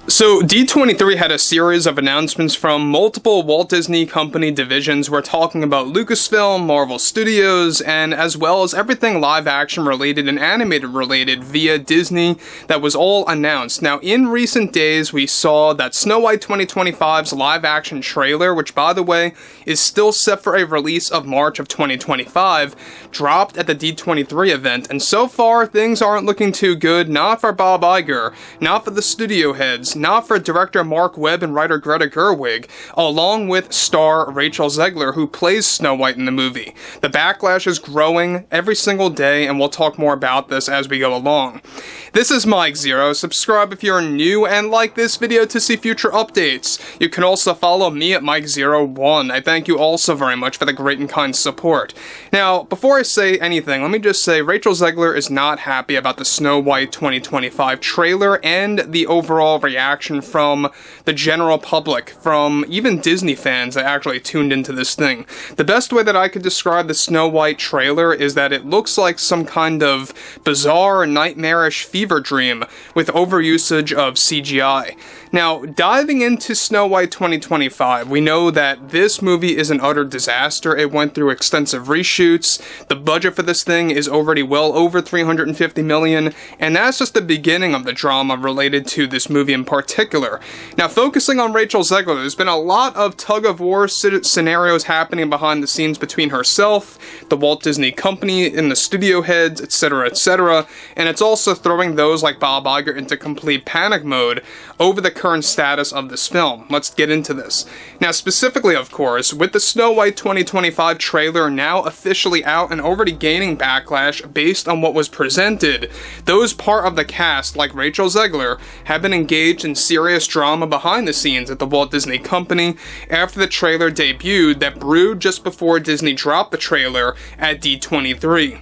So, D23 had a series of announcements from multiple Walt Disney Company divisions. We're talking about Lucasfilm, Marvel Studios, and as well as everything live-action related and animated related via Disney that was all announced. Now, in recent days, we saw that Snow White 2025's live-action trailer, which, by the way, is still set for a release of March of 2025, dropped at the D23 event, and so far, things aren't looking too good, not for Bob Iger, not for the studio heads, not for director Mark Webb and writer Greta Gerwig, along with star Rachel Zegler, who plays Snow White in the movie. The backlash is growing every single day, and we'll talk more about this as we go along. This is Mike Zero. Subscribe if you're new, and like this video to see future updates. You can also follow me at Mike01. I thank you all so very much for the great and kind support. Now, before I say anything, let me just say Rachel Zegler is not happy about the Snow White 2025 trailer and the overall reaction from the general public, from even Disney fans that actually tuned into this thing. The best way that I could describe the Snow White trailer is that it looks like some kind of bizarre, nightmarish fever dream with overusage of CGI. Now, diving into Snow White 2025, we know that this movie is an utter disaster. It went through extensive reshoots. The budget for this thing is already well over $350 million, and that's just the beginning of the drama related to this movie in particular. Now, focusing on Rachel Zegler, there's been a lot of tug-of-war scenarios happening behind the scenes between herself, the Walt Disney Company, and the studio heads, etc., etc., and it's also throwing those like Bob Iger into complete panic mode over the current status of this film. Let's get into this. Now, specifically, of course, with the Snow White 2025 trailer now officially out and already gaining backlash based on what was presented, those part of the cast, like Rachel Zegler, have been engaged in serious drama behind the scenes at the Walt Disney Company after the trailer debuted that brewed just before Disney dropped the trailer at D23.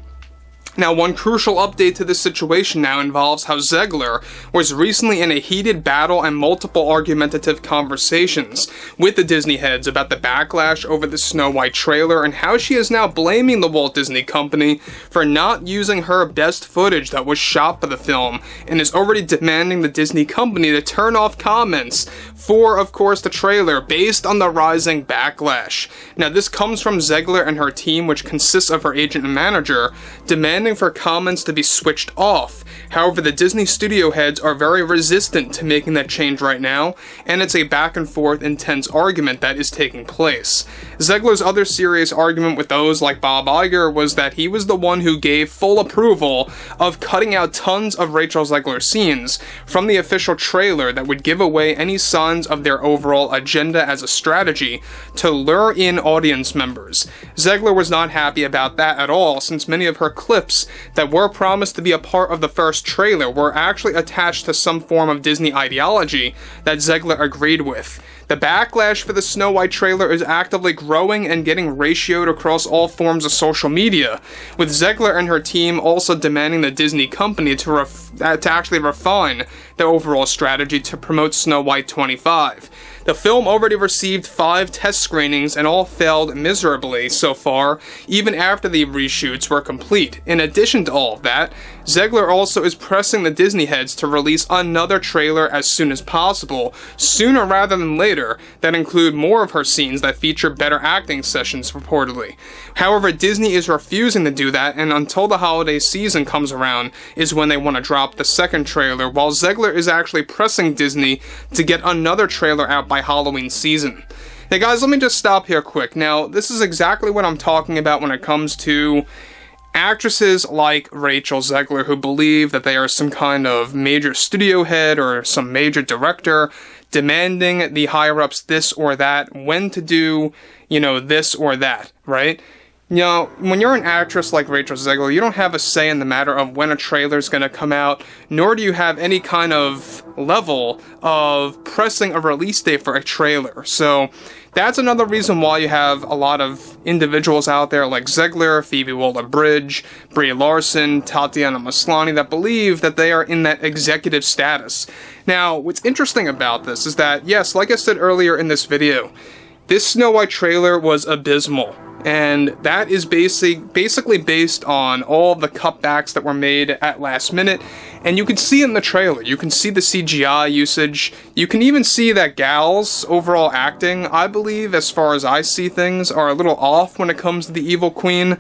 Now, one crucial update to this situation now involves how Zegler was recently in a heated battle and multiple argumentative conversations with the Disney heads about the backlash over the Snow White trailer and how she is now blaming the Walt Disney Company for not using her best footage that was shot for the film and is already demanding the Disney Company to turn off comments for, of course, the trailer based on the rising backlash. Now, this comes from Zegler and her team, which consists of her agent and manager, demanding for comments to be switched off. However, the Disney studio heads are very resistant to making that change right now, and it's a back and forth intense argument that is taking place. Zegler's other serious argument with those like Bob Iger was that he was the one who gave full approval of cutting out tons of Rachel Zegler scenes from the official trailer that would give away any signs of their overall agenda as a strategy to lure in audience members. Zegler was not happy about that at all, since many of her clips that were promised to be a part of the first trailer were actually attached to some form of Disney ideology that Zegler agreed with. The backlash for the Snow White trailer is actively growing and getting ratioed across all forms of social media, with Zegler and her team also demanding the Disney Company to actually refine their overall strategy to promote Snow White 25. The film already received 5 test screenings and all failed miserably so far, even after the reshoots were complete. In addition to all of that, Zegler also is pressing the Disney heads to release another trailer as soon as possible, sooner rather than later, that include more of her scenes that feature better acting sessions reportedly. However, Disney is refusing to do that, and until the holiday season comes around is when they want to drop the second trailer, while Zegler is actually pressing Disney to get another trailer out by Halloween season. Hey guys, let me just stop here quick. Now, this is exactly what I'm talking about when it comes to actresses like Rachel Zegler who believe that they are some kind of major studio head or some major director demanding the higher-ups this or that, when to do, this or that, right? When you're an actress like Rachel Zegler, you don't have a say in the matter of when a trailer is going to come out, nor do you have any kind of level of pressing a release date for a trailer. So that's another reason why you have a lot of individuals out there like Zegler, Phoebe Waller-Bridge, Brie Larson, Tatiana Maslany that believe that they are in that executive status. Now, what's interesting about this is that, yes, like I said earlier in this video, this Snow White trailer was abysmal. and that is basically based on all the cutbacks that were made at last minute. And you can see in the trailer, you can see the CGI usage, you can even see that Gal's overall acting, I believe, as far as I see things, are a little off when it comes to the Evil Queen.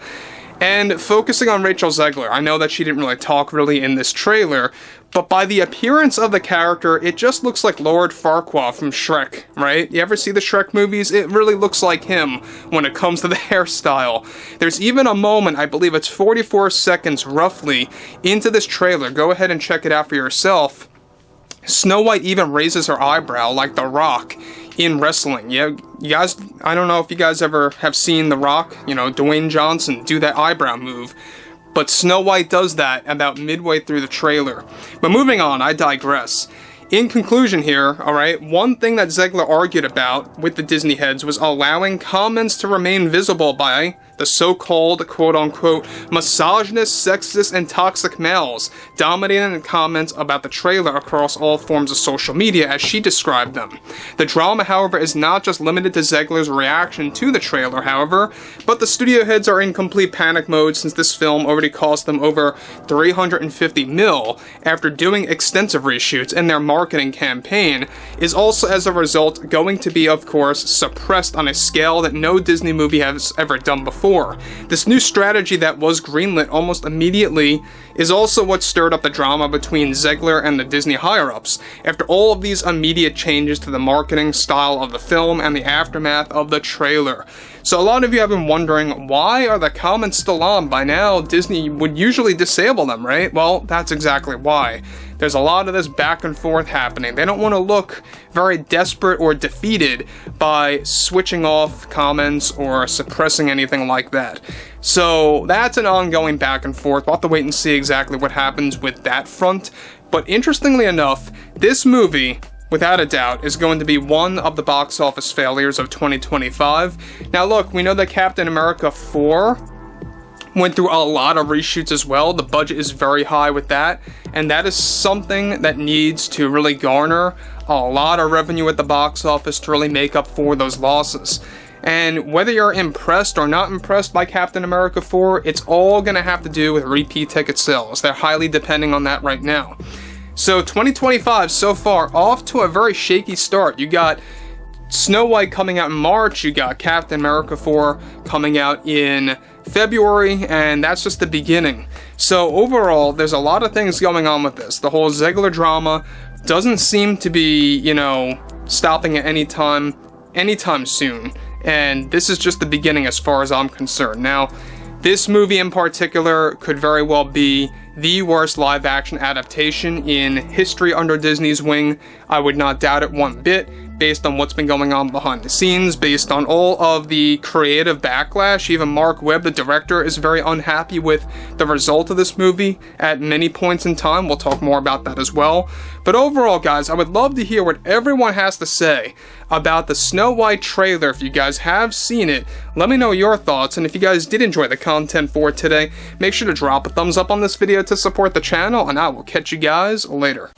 And focusing on Rachel Zegler, I know that she didn't really talk in this trailer, but by the appearance of the character, it just looks like Lord Farquaad from Shrek, right? You ever see the Shrek movies? It really looks like him when it comes to the hairstyle. There's even a moment, I believe it's 44 seconds roughly, into this trailer, go ahead and check it out for yourself. Snow White even raises her eyebrow like The Rock in wrestling. Yeah, you guys, I don't know if you guys ever have seen The Rock, you know, Dwayne Johnson do that eyebrow move, but Snow White does that about midway through the trailer. But moving on, I digress. In conclusion here, alright, one thing that Zegler argued about with the Disney heads was allowing comments to remain visible by the so-called, quote-unquote, misogynist, sexist, and toxic males dominating the comments about the trailer across all forms of social media, as she described them. The drama, however, is not just limited to Zegler's reaction to the trailer, however, but the studio heads are in complete panic mode since this film already cost them over $350 million after doing extensive reshoots, and their marketing campaign is also, as a result, going to be, of course, suppressed on a scale that no Disney movie has ever done before. This new strategy that was greenlit almost immediately is also what stirred up the drama between Zegler and the Disney higher-ups, after all of these immediate changes to the marketing style of the film and the aftermath of the trailer. So a lot of you have been wondering, why are the comments still on? By now, Disney would usually disable them, right? Well, that's exactly why. There's a lot of this back and forth happening. They don't want to look very desperate or defeated by switching off comments or suppressing anything like that. So that's an ongoing back and forth. We'll have to wait and see exactly what happens with that front. But interestingly enough, this movie, without a doubt, is going to be one of the box office failures of 2025. Now look, we know that Captain America 4 went through a lot of reshoots as well. The budget is very high with that, and that is something that needs to really garner a lot of revenue at the box office to really make up for those losses. And whether you're impressed or not impressed by Captain America 4, it's all going to have to do with repeat ticket sales. They're highly depending on that right now. So 2025 so far off to a very shaky start. You got Snow White coming out in March, you got Captain America 4 coming out in February, and that's just the beginning. So overall, there's a lot of things going on with this. The whole Zegler drama doesn't seem to be, you know, stopping at any time soon. And this is just the beginning as far as I'm concerned. Now, this movie in particular could very well be the worst live-action adaptation in history under Disney's wing. I would not doubt it one bit, based on what's been going on behind the scenes, based on all of the creative backlash. Even Mark Webb, the director, is very unhappy with the result of this movie at many points in time. We'll talk more about that as well. But overall, guys, I would love to hear what everyone has to say about the Snow White trailer. If you guys have seen it, let me know your thoughts. And if you guys did enjoy the content for today, make sure to drop a thumbs up on this video to support the channel, and I will catch you guys later.